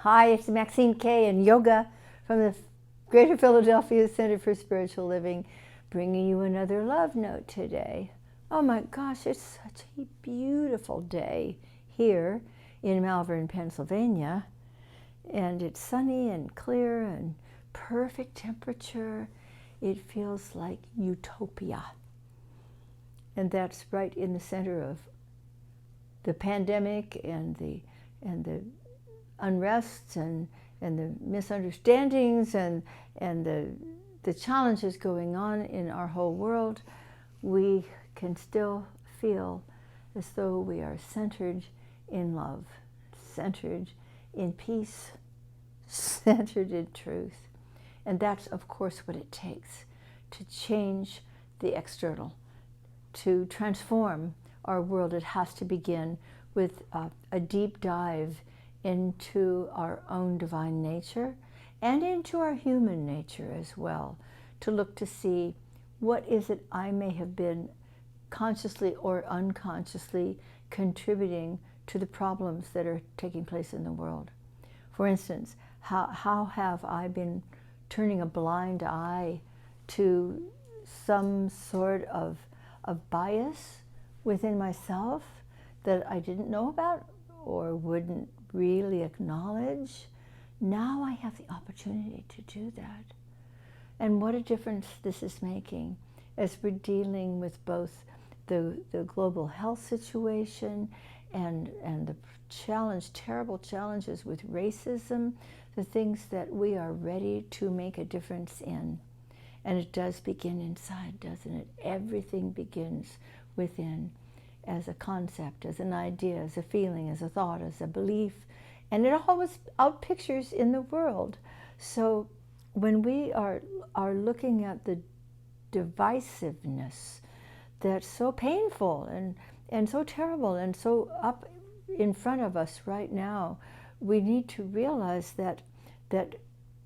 Hi, it's Maxine, Kaye, and yoga from the Greater Philadelphia Center for Spiritual Living, bringing you another love note today. Oh my gosh, it's such a beautiful day here in Malvern, Pennsylvania, and it's sunny and clear and perfect temperature. It feels like utopia, and that's right in the center of the pandemic and the unrests and the misunderstandings and the challenges going on in our whole world. We can still feel as though we are centered in love, centered in peace, centered in truth. And that's, of course, what it takes to change the external, to transform our world. It has to begin with a deep dive into our own divine nature and into our human nature as well, to look to see what is it I may have been consciously or unconsciously contributing to the problems that are taking place in the world. For instance, how have I been turning a blind eye to some sort of bias within myself that I didn't know about or wouldn't really acknowledge? Now I have the opportunity to do that. And what a difference this is making as we're dealing with both the global health situation and the terrible challenges with racism, the things that we are ready to make a difference in. And it does begin inside, doesn't it? Everything begins within, as a concept, as an idea, as a feeling, as a thought, as a belief, and it always out pictures in the world. So when we are looking at the divisiveness that's so painful and so terrible and so up in front of us right now, we need to realize that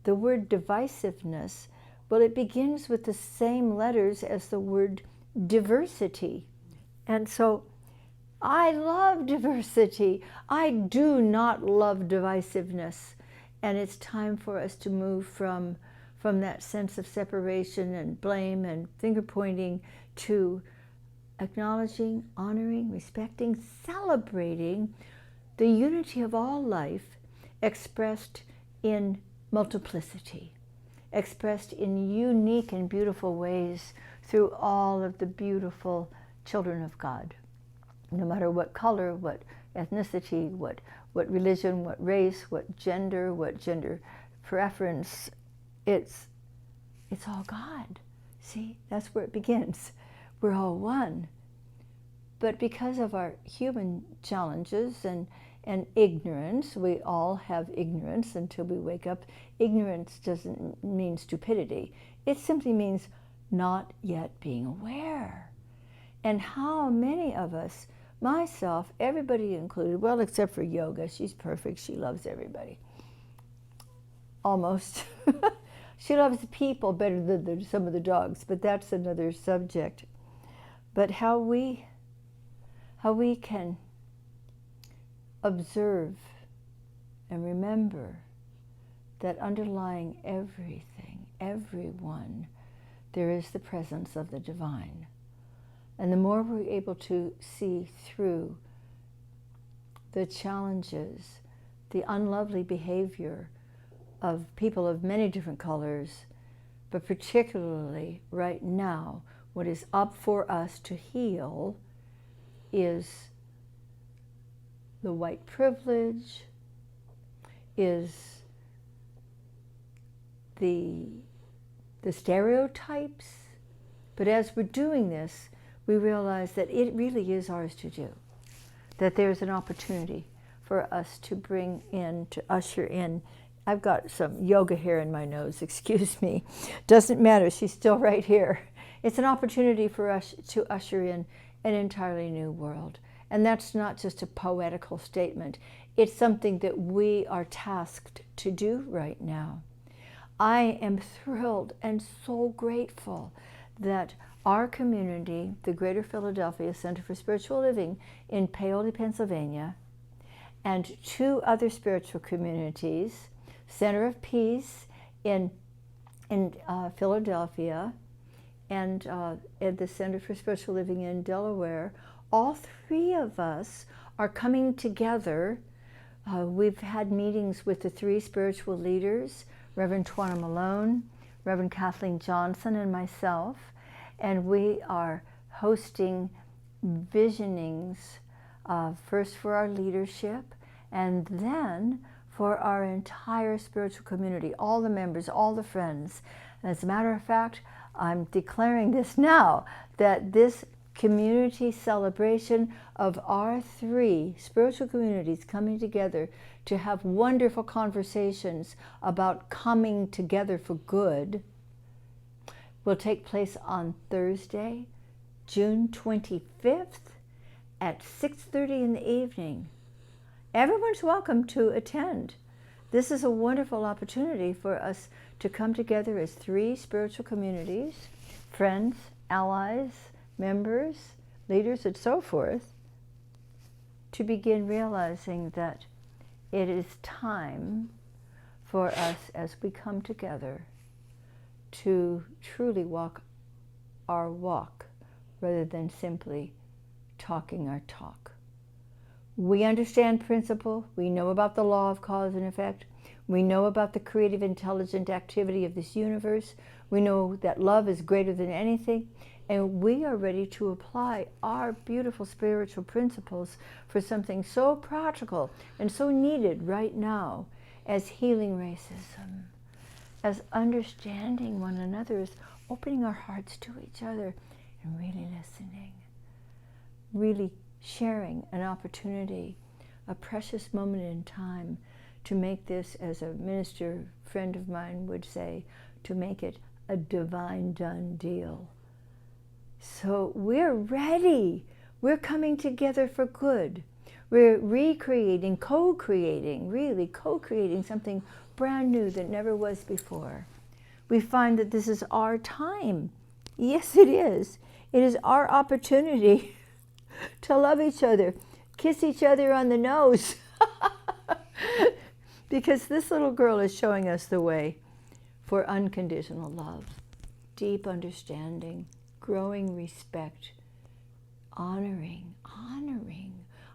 the word divisiveness, well, it begins with the same letters as the word diversity. And so I love diversity. I do not love divisiveness. And it's time for us to move from that sense of separation and blame and finger pointing to acknowledging, honoring, respecting, celebrating the unity of all life expressed in multiplicity, expressed in unique and beautiful ways through all of the beautiful children of God. No matter what color, what ethnicity, what religion, what race, what gender preference, it's all God. See, that's where it begins. We're all one. But because of our human challenges and ignorance, we all have ignorance until we wake up. Ignorance doesn't mean stupidity. It simply means not yet being aware. And how many of us, myself, everybody included, well, except for yoga, she's perfect, she loves everybody. Almost. She loves the people better than some of the dogs, but that's another subject. But how we can observe and remember that underlying everything, everyone, there is the presence of the divine. And the more we're able to see through the challenges, the unlovely behavior of people of many different colors, but particularly right now, what is up for us to heal is the white privilege, is the stereotypes. But as we're doing this, we realize that it really is ours to do, that there's an opportunity for us to bring in, to usher in. I've got some yoga hair in my nose, excuse me. Doesn't matter, she's still right here. It's an opportunity for us to usher in an entirely new world. And that's not just a poetical statement. It's something that we are tasked to do right now. I am thrilled and so grateful that our community, the Greater Philadelphia Center for Spiritual Living in Paoli, Pennsylvania, and 2 other spiritual communities, Center of Peace in Philadelphia, and at the Center for Spiritual Living in Delaware. All 3 of us are coming together. We've had meetings with the 3 spiritual leaders, Reverend Twana Malone, Reverend Kathleen Johnson, and myself, and we are hosting visionings, first for our leadership, and then for our entire spiritual community, all the members, all the friends. As a matter of fact, I'm declaring this now, that this community celebration of our 3 spiritual communities coming together to have wonderful conversations about coming together for good will take place on Thursday, June 25th at 6:30 in the evening. Everyone's welcome to attend. This is a wonderful opportunity for us to come together as 3 spiritual communities, friends, allies, members, leaders, and so forth, to begin realizing that it is time for us as we come together to truly walk our walk rather than simply talking our talk. We understand principle. We know about the law of cause and effect. We know about the creative, intelligent activity of this universe. We know that love is greater than anything. And we are ready to apply our beautiful spiritual principles for something so practical and so needed right now as healing racism, as understanding one another, as opening our hearts to each other and really listening, really sharing an opportunity, a precious moment in time to make this, as a minister friend of mine would say, to make it a divine done deal. So we're ready. We're coming together for good. We're recreating, co-creating, really co-creating something brand new that never was before. We find that this is our time. Yes, it is. It is our opportunity to love each other, kiss each other on the nose. Because this little girl is showing us the way for unconditional love, deep understanding, growing respect, honoring.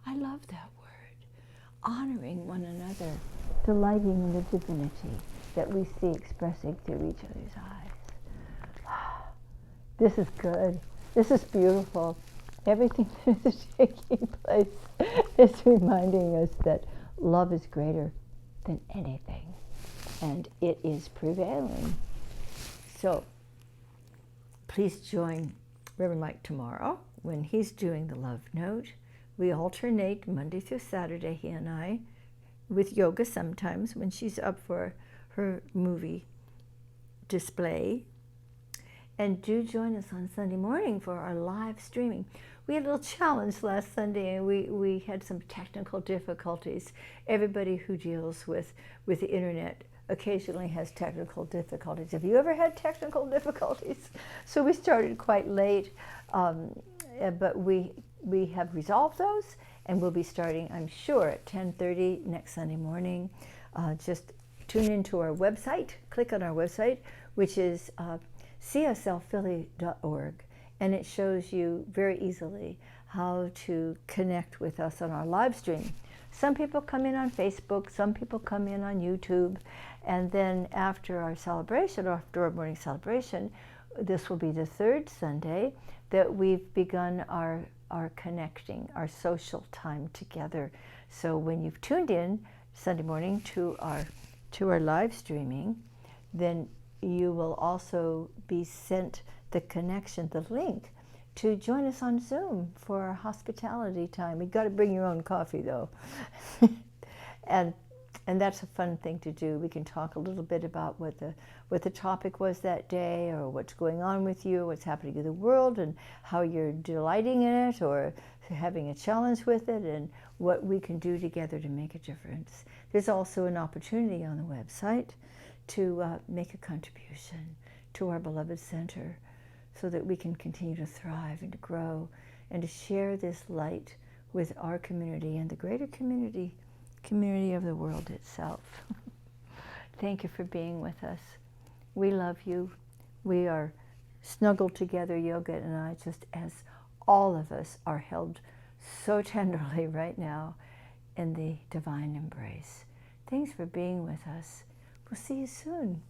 I love that word. Honoring one another, delighting in the divinity that we see expressing through each other's eyes. This is good. This is beautiful. Everything that is taking place is reminding us that love is greater than anything, and it is prevailing. So please join Reverend Mike tomorrow when he's doing the Love Note. We alternate Monday through Saturday, he and I, with yoga sometimes when she's up for her movie display. And do join us on Sunday morning for our live streaming. We had a little challenge last Sunday, and we had some technical difficulties. Everybody who deals with the internet occasionally has technical difficulties. Have you ever had technical difficulties? So we started quite late, but we have resolved those, and we'll be starting, I'm sure, at 10:30 next Sunday morning. Just tune into our website, click on our website, which is cslphilly.org, and it shows you very easily how to connect with us on our live stream. Some people come in on Facebook, some people come in on YouTube, and then after our celebration, after our morning celebration, this will be the 3rd Sunday that we've begun our connecting, our social time together. So when you've tuned in Sunday morning to our live streaming, then you will also be sent the connection, the link, to join us on Zoom for our hospitality time. You've got to bring your own coffee, though. And that's a fun thing to do. We can talk a little bit about what the topic was that day, or what's going on with you, what's happening in the world, and how you're delighting in it, or having a challenge with it, and what we can do together to make a difference. There's also an opportunity on the website to make a contribution to our beloved center so that we can continue to thrive and to grow and to share this light with our community and the greater community community of the world itself. Thank you for being with us. We love you. We are snuggled together, Yoga and I, just as all of us are held so tenderly right now in the divine embrace. Thanks for being with us. We'll see you soon.